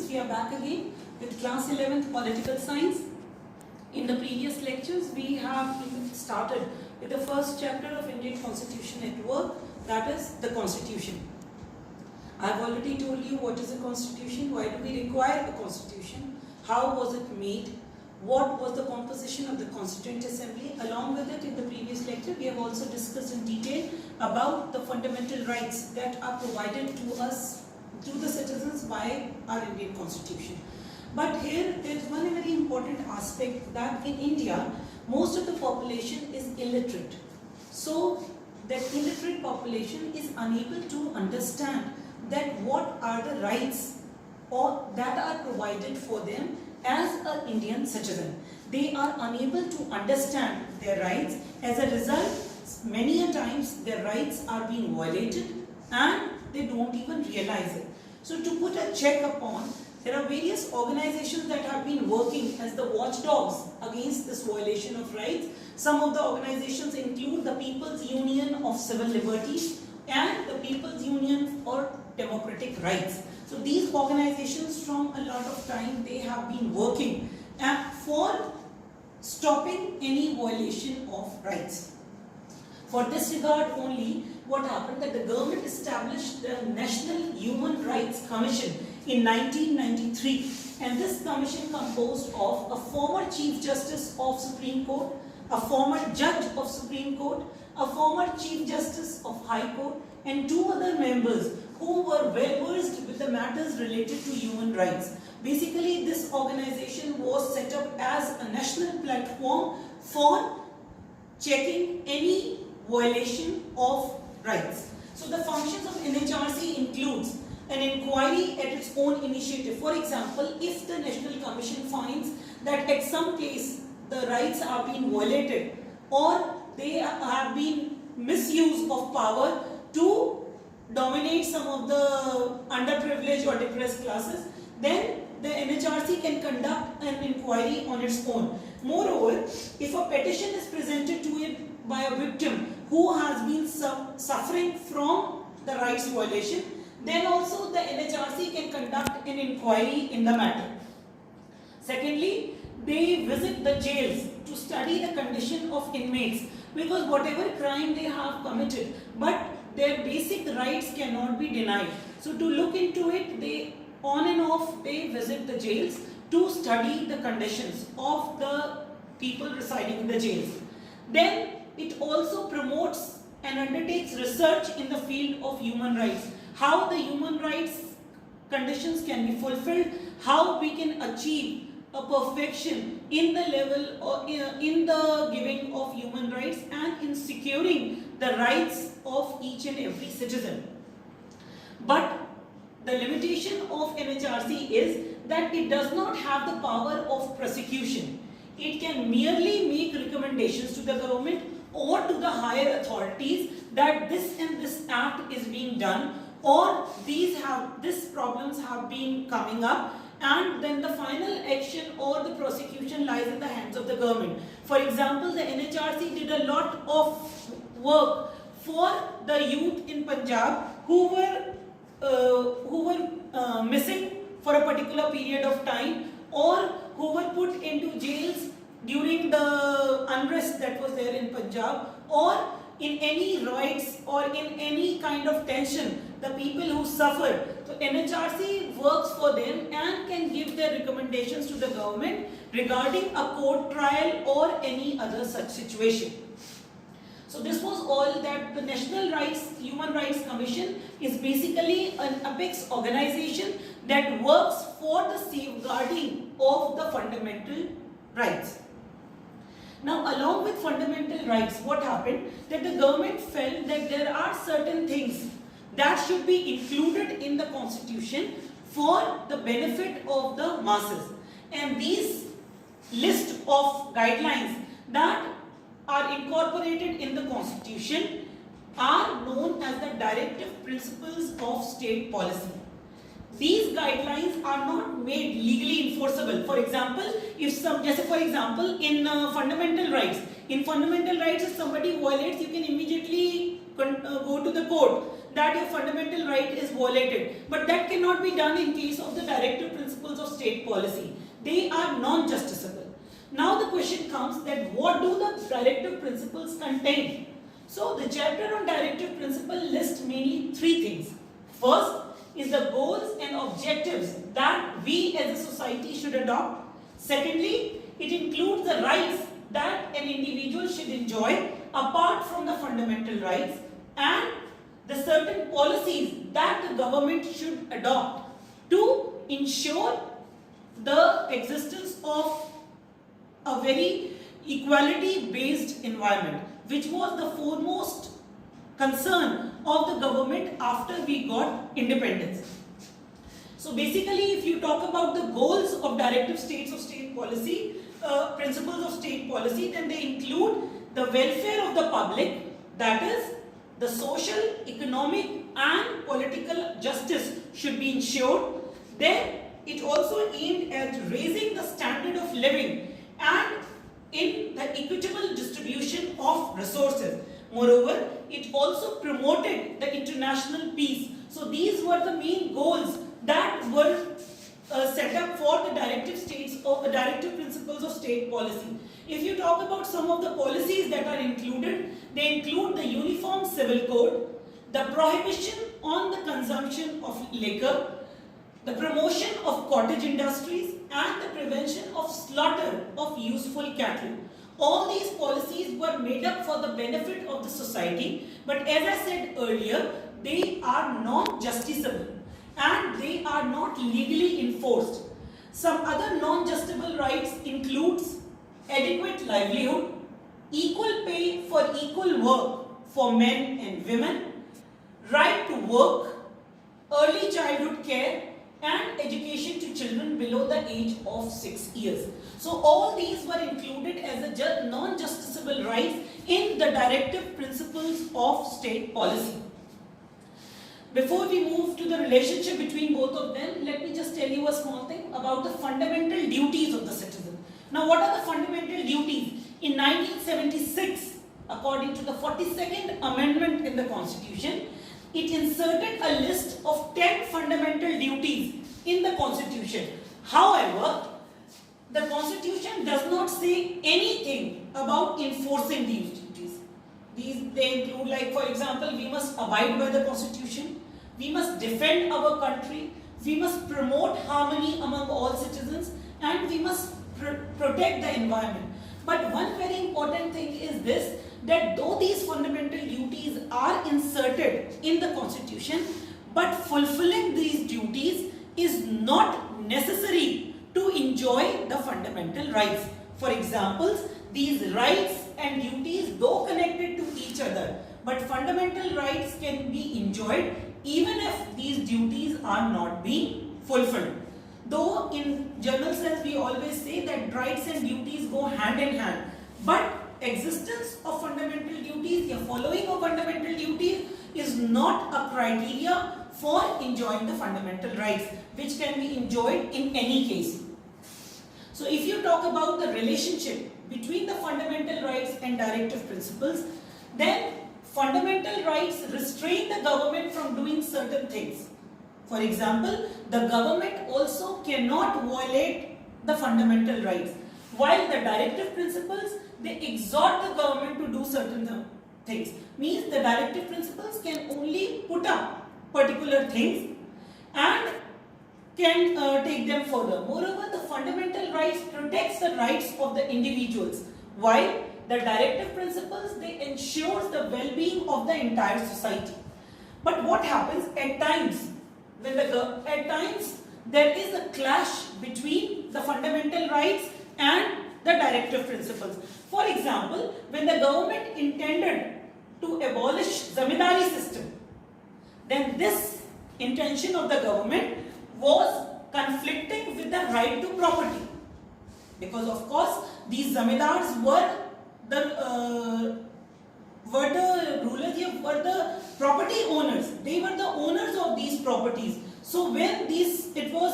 students, we are back again with class 11th political science. In the previous lectures, we have started with the first chapter of Indian Constitution at work, that is the Constitution. I have already told you what is a constitution, why do we require a constitution, how was it made, what was the composition of the Constituent Assembly. Along with it, in the previous lecture, we have also discussed in detail about the fundamental rights that are provided to us, to the citizens, by our Indian Constitution. But here, there is one very important aspect, that in India, most of the population is illiterate. So, that illiterate population is unable to understand that what are the rights or that are provided for them as an Indian citizen. They are unable to understand their rights. As a result, many a times their rights are being violated and they don't even realize it. So to put a check upon, there are various organizations that have been working as the watchdogs against this violation of rights. Some of the organizations include the People's Union of Civil Liberties and the People's Union for Democratic Rights. So these organizations, from a lot of time, they have been working for stopping any violation of rights. For this regard only, what happened, that the government established the National Human Rights Commission in 1993, and this commission composed of a former Chief Justice of Supreme Court, a former Judge of Supreme Court, a former Chief Justice of High Court, and two other members who were well versed with the matters related to human rights. Basically, this organization was set up as a national platform for checking any violation of rights. So the functions of NHRC includes an inquiry at its own initiative. For example, if the National Commission finds that at some place the rights are being violated or they have been misuse of power to dominate some of the underprivileged or depressed classes, then the NHRC can conduct an inquiry on its own. Moreover, if a petition is presented to it by a victim who has been suffering from the rights violation, then also the NHRC can conduct an inquiry in the matter. Secondly, they visit the jails to study the condition of inmates, because whatever crime they have committed, but their basic rights cannot be denied. So to look into it, they on and off they visit the jails to study the conditions of the people residing in the jails. Then it also promotes and undertakes research in the field of human rights. How the human rights conditions can be fulfilled, how we can achieve a perfection in the level or in the giving of human rights and in securing the rights of each and every citizen. But the limitation of NHRC is that it does not have the power of prosecution. It can merely make recommendations to the government or to the higher authorities that this and this act is being done, or these problems have been coming up, and then the final action or the prosecution lies in the hands of the government. For example, the NHRC did a lot of work for the youth in Punjab who were missing for a particular period of time, or who were put into jails during the unrest that was there in Punjab, or in any riots or in any kind of tension, the people who suffered. So NHRC works for them and can give their recommendations to the government regarding a court trial or any other such situation. So this was all that the National Human Rights Commission is basically an apex organization that works for the safeguarding of the fundamental rights. Now, along with fundamental rights, what happened? That the government felt that there are certain things that should be included in the Constitution for the benefit of the masses. And these list of guidelines that are incorporated in the Constitution are known as the Directive Principles of State Policy. These guidelines are not made legally enforceable. For example, if in fundamental rights, if somebody violates, you can immediately go to the court that your fundamental right is violated. But that cannot be done in case of the Directive Principles state policy. They are non-justiciable. Now the question comes that what do the directive principles contain? So the chapter on directive principle lists mainly three things. First is the goals and objectives that we as a society should adopt. Secondly, it includes the rights that an individual should enjoy apart from the fundamental rights, and the certain policies that the government should adopt to ensure the existence of a very equality based environment, which was the foremost concern of the government after we got independence. So basically, if you talk about the goals of directive states of state policy, principles of state policy, then they include the welfare of the public, that is, the social, economic and political justice should be ensured. Then it also aimed at raising the standard of living and in the equitable distribution of resources. Moreover, it also promoted the international peace. So these were the main goals that were set up for the directive states or the directive principles of state policy. If you talk about some of the policies that are included, they include the Uniform Civil Code, the prohibition on the consumption of liquor, the promotion of cottage industries and the prevention of slaughter of useful cattle. All these policies were made up for the benefit of the society, but as I said earlier, they are non-justiciable and they are not legally enforced. Some other non-justiciable rights includes adequate livelihood, equal pay for equal work for men and women, right to work, early childhood care and education to children below the age of 6 years. So all these were included as a non-justiciable rights in the directive principles of state policy. Before we move to the relationship between both of them, let me just tell you a small thing about the fundamental duties of the citizen. Now, what are the fundamental duties? In 1976, according to the 42nd Amendment in the Constitution, it inserted a list of 10 fundamental duties in the Constitution. However, the Constitution does not say anything about enforcing these duties. They include, like for example, we must abide by the Constitution, we must defend our country, we must promote harmony among all citizens, and we must protect the environment. But one very important thing is this, that though these fundamental duties are inserted in the Constitution, but fulfilling these duties is not necessary to enjoy the fundamental rights. For example, these rights and duties, though connected to each other, but fundamental rights can be enjoyed even if these duties are not being fulfilled. Though in general sense we always say that rights and duties go hand in hand, but existence of fundamental duties, the following of fundamental duties is not a criteria for enjoying the fundamental rights, which can be enjoyed in any case. So if you talk about the relationship between the fundamental rights and directive principles, then fundamental rights restrain the government from doing certain things. For example, the government also cannot violate the fundamental rights, while the directive principles, they exhort the government to do certain things. Means the directive principles can only put up particular things and can take them further. Moreover, the fundamental rights protects the rights of the individuals, while the directive principles, they ensures the well-being of the entire society. But what happens at times, when there is a clash between the fundamental rights and the directive principles. For example, when the government intended to abolish zamindari system, then this intention of the government was conflicting with the right to property, because of course these zamindars were the rulers, were the property owners. They were the owners of these properties. So when it was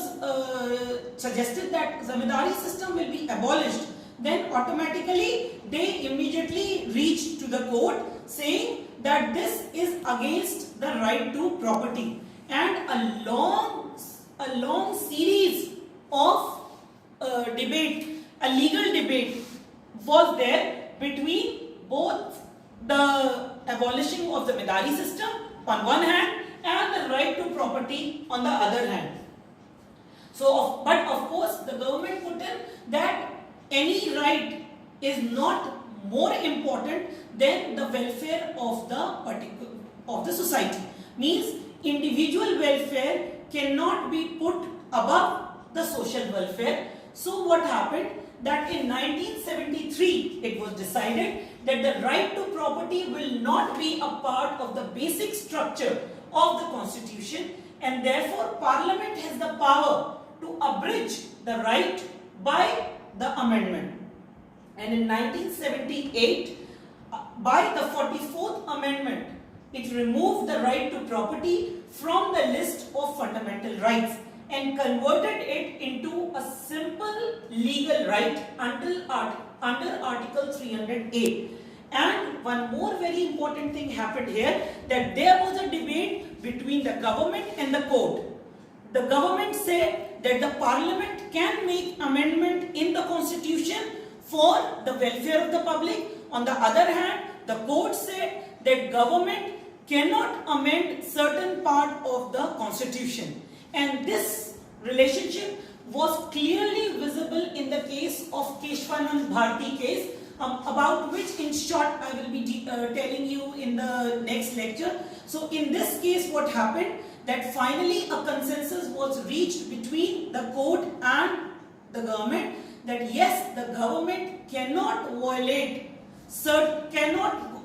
suggested that zamindari system will be abolished, then automatically they immediately reached to the court saying that this is against the right to property, and a long series of debate, a legal debate was there between both the abolishing of the Midari system on one hand and the right to property on the other hand. So, but of course, the government put in that any right is not more important than the welfare of the society. Means individual welfare cannot be put above the social welfare. So what happened? That in 1973 it was decided that the right to property will not be a part of the basic structure of the constitution, and therefore Parliament has the power to abridge the right by the amendment. And in 1978, by the 44th amendment, it removed the right to property from the list of fundamental rights and converted it into a simple legal right under Article 308. And one more very important thing happened here, that there was a debate between the government and the court. The government said that the Parliament can make amendment in the constitution for the welfare of the public. On the other hand, the court said that government cannot amend certain part of the constitution. And this relationship was clearly visible in the case of Keshwanand Bharti case, about which in short I will be telling you in the next lecture. So in this case what happened, that finally a consensus was reached between the court and the government that yes, the government cannot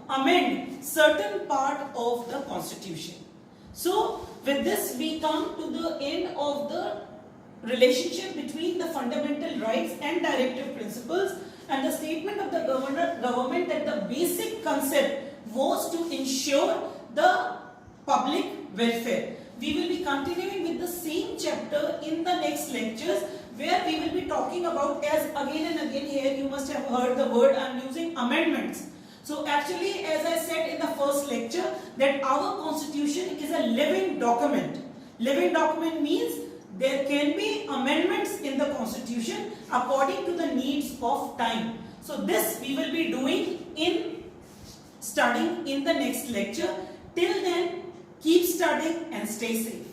amend certain part of the constitution. So with this we come to the end of the relationship between the fundamental rights and directive principles, and the statement of the government that the basic concept was to ensure the public welfare. We will be continuing with the same chapter in the next lectures, where we will be talking about, as again and again here you must have heard the word I am using, amendments. So actually, as I said in the first lecture, that our constitution is a living document. Living document means there can be amendments in the constitution according to the needs of time. So this we will be doing in studying in the next lecture. Till then, keep studying and stay safe.